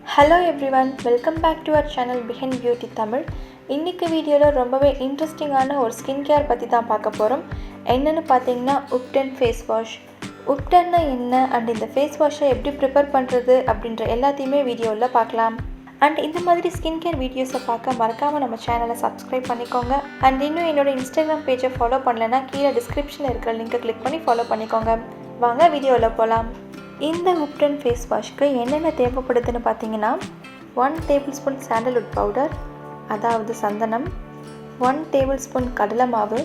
Hello everyone, welcome back to our channel Behind Beauty Tamil. இன்னைக்கு வீடியோல ரொம்பவே இன்ட்ரஸ்டிங்கான ஒரு ஸ்கின் கேர் பத்தி தான் பார்க்க போறோம். என்னன்னு பாத்தீங்கன்னா Ubtan Face Wash. Ubtanனா என்ன and இந்த ஃபேஸ் வாஷை எப்படி ப்ரிப்பேர் பண்றது அப்படின்ற எல்லாத்தையுமே வீடியோல பார்க்கலாம். And இந்த மாதிரி ஸ்கின் கேர் வீடியோஸை பார்க்க மறக்காம நம்ம சேனலை சப்ஸ்கிரைப் பண்ணிக்கோங்க. And இன்னும் என்னோட இன்ஸ்டாகிராம் பேஜை ஃபாலோ பண்ணலனா கீழே டிஸ்கிரிப்ஷன்ல இருக்கிற லிங்கை கிளிக் பண்ணி ஃபாலோ பண்ணிக்கோங்க. வாங்க வீடியோல போலாம். இந்த Ubtan ஃபேஸ் வாஷ்க்கு என்னென்ன தேவைப்படுதுன்னு பார்த்தீங்கன்னா 1 டேபிள்ஸ்பூன் சாண்டல்வுட் பவுடர், அதாவது சந்தனம், 1 டேபிள்ஸ்பூன் கடலை மாவு,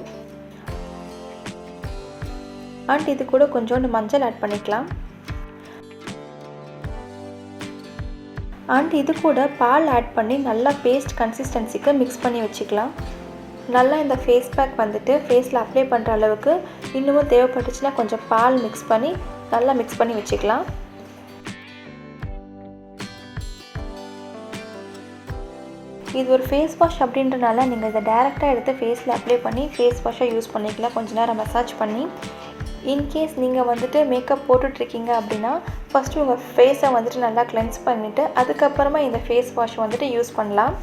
அண்ட் இது கூட கொஞ்சோண்டு மஞ்சள் ஆட் பண்ணிக்கலாம். அண்ட் இது கூட பால் ஆட் பண்ணி நல்லா பேஸ்ட் கன்சிஸ்டன்சிக்கு மிக்ஸ் பண்ணி வச்சுக்கலாம். நல்லா இந்த ஃபேஸ் பேக் வந்துட்டு ஃபேஸில் அப்ளை பண்ணுற அளவுக்கு இன்னமும் தேவைப்பட்டுச்சுன்னா கொஞ்சம் பால் மிக்ஸ் பண்ணி நல்லா மிக்ஸ் பண்ணி வச்சுக்கலாம். இது ஒரு ஃபேஸ் வாஷ் அப்படின்றனால நீங்கள் இதை டேரெக்டாக எடுத்து ஃபேஸில் அப்ளை பண்ணி ஃபேஸ் வாஷாக யூஸ் பண்ணிக்கலாம். கொஞ்சம் நேரம் மசாஜ் பண்ணி. இன்கேஸ் நீங்கள் வந்துட்டு மேக்கப் போட்டுட்ருக்கீங்க அப்படின்னா ஃபஸ்ட்டு உங்கள் ஃபேஸை வந்துட்டு நல்லா கிளென்ஸ் பண்ணிவிட்டு அதுக்கப்புறமா இந்த ஃபேஸ் வாஷ் வந்துட்டு யூஸ் பண்ணலாம்.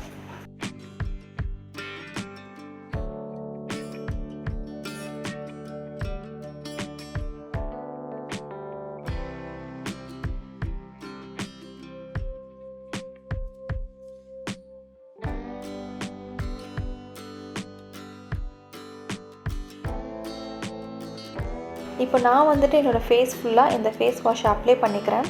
இப்போ நான் வந்துட்டு என்னோடய ஃபேஸ் ஃபுல்லாக இந்த ஃபேஸ் வாஷை அப்ளை பண்ணிக்கிறேன்.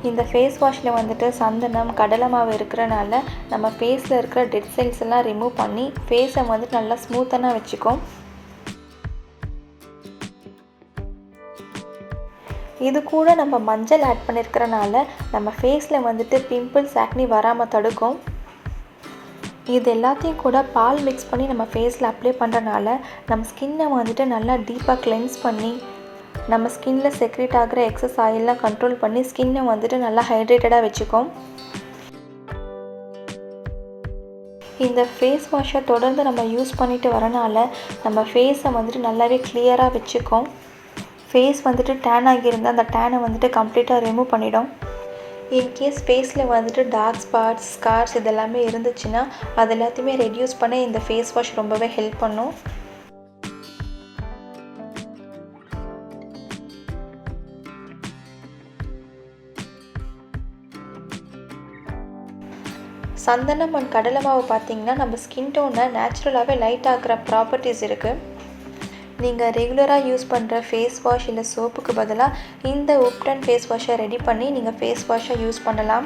இந்த ஃபேஸ் வாஷில் வந்துட்டு சந்தனம், கடலை மாவு இருக்கிறனால நம்ம ஃபேஸில் இருக்கிற டெட் செல்ஸ் எல்லாம் ரிமூவ் பண்ணி ஃபேஸை வந்துட்டு நல்லா ஸ்மூத்தனாக வச்சுக்கும். இது கூட நம்ம மஞ்சள் ஆட் பண்ணியிருக்கிறனால நம்ம ஃபேஸில் வந்துட்டு பிம்பிள்ஸ், ஆக்னி வராமல் தடுக்கும். இது எல்லாத்தையும் கூட பால் மிக்ஸ் பண்ணி நம்ம ஃபேஸில் அப்ளை பண்ணுறனால நம்ம ஸ்கின்னை வந்துட்டு நல்லா டீப்பாக கிளென்ஸ் பண்ணி நம்ம ஸ்கின்னில் செக்ரேட் ஆகிற எக்ஸஸ் ஆயிலெலாம் கண்ட்ரோல் பண்ணி ஸ்கின்னை வந்துட்டு நல்லா ஹைட்ரேட்டடாக வச்சுக்கும். இந்த ஃபேஸ் வாஷை தொடர்ந்து நம்ம யூஸ் பண்ணிட்டு வரனால நம்ம ஃபேஸை வந்துட்டு நல்லாவே கிளியராக வச்சுக்கும். ஃபேஸ் வந்துட்டு டேன் ஆகியிருந்தால் அந்த டேனை வந்துட்டு கம்ப்ளீட்டாக ரிமூவ் பண்ணிடும். இன்கேஸ் ஃபேஸில் வந்துட்டு டார்க் ஸ்பாட்ஸ், ஸ்கார்ஸ் இதெல்லாமே இருந்துச்சுன்னா அது எல்லாத்தையுமே ரெடியூஸ் பண்ண இந்த ஃபேஸ் வாஷ் ரொம்பவே ஹெல்ப் பண்ணும். சந்தனம் அண்ட் கடலை மாவு பார்த்திங்கன்னா நம்ம ஸ்கின் டோனை நேச்சுரலாகவே லைட் ஆக்குற ப்ராப்பர்ட்டிஸ் இருக்குது. நீங்கள் ரெகுலராக யூஸ் பண்ணுற ஃபேஸ் வாஷ் இல்லை சோப்புக்கு பதிலாக இந்த Ubtan ஃபேஸ் வாஷை ரெடி பண்ணி நீங்கள் ஃபேஸ் வாஷை யூஸ் பண்ணலாம்.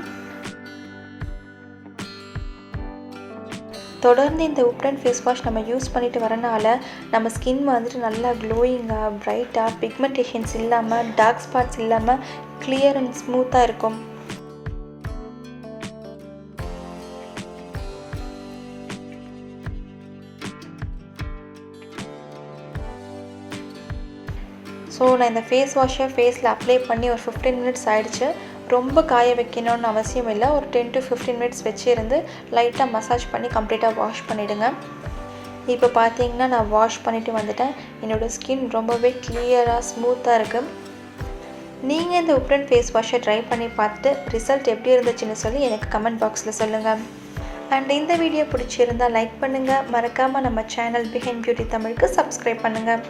தொடர்ந்து இந்த Ubtan ஃபேஸ் வாஷ் நம்ம யூஸ் பண்ணிட்டு வரனால நம்ம ஸ்கின் வந்துட்டு நல்லா க்ளோயிங்காக, பிரைட்டாக, பிக்மெண்டேஷன்ஸ் இல்லாமல், டார்க் ஸ்பாட்ஸ் இல்லாமல் கிளியர் அண்ட் ஸ்மூத்தாக இருக்கும். ஸோ நான் இந்த ஃபேஸ் வாஷை ஃபேஸில் அப்ளை பண்ணி ஒரு 15 மினிட்ஸ் ஆகிடுச்சு. ரொம்ப காய வைக்கணும்னு அவசியம் இல்லை. ஒரு 10 to 15 மினிட்ஸ் வச்சுருந்து லைட்டாக மசாஜ் பண்ணி கம்ப்ளீட்டாக வாஷ் பண்ணிவிடுங்க. இப்போ பார்த்தீங்கன்னா நான் வாஷ் பண்ணிவிட்டு வந்துட்டேன். என்னோடய ஸ்கின் ரொம்பவே கிளியராக, ஸ்மூத்தாக இருக்குது. நீங்கள் இந்த Ubtan ஃபேஸ் வாஷை ட்ரை பண்ணி பார்த்துட்டு ரிசல்ட் எப்படி இருந்துச்சுன்னு சொல்லி எனக்கு கமெண்ட் பாக்ஸில் சொல்லுங்கள். அண்ட் இந்த வீடியோ பிடிச்சிருந்தால் லைக் பண்ணுங்கள். மறக்காமல் நம்ம சேனல் பிஹைண்ட் பியூட்டி தமிழுக்கு சப்ஸ்கிரைப் பண்ணுங்கள்.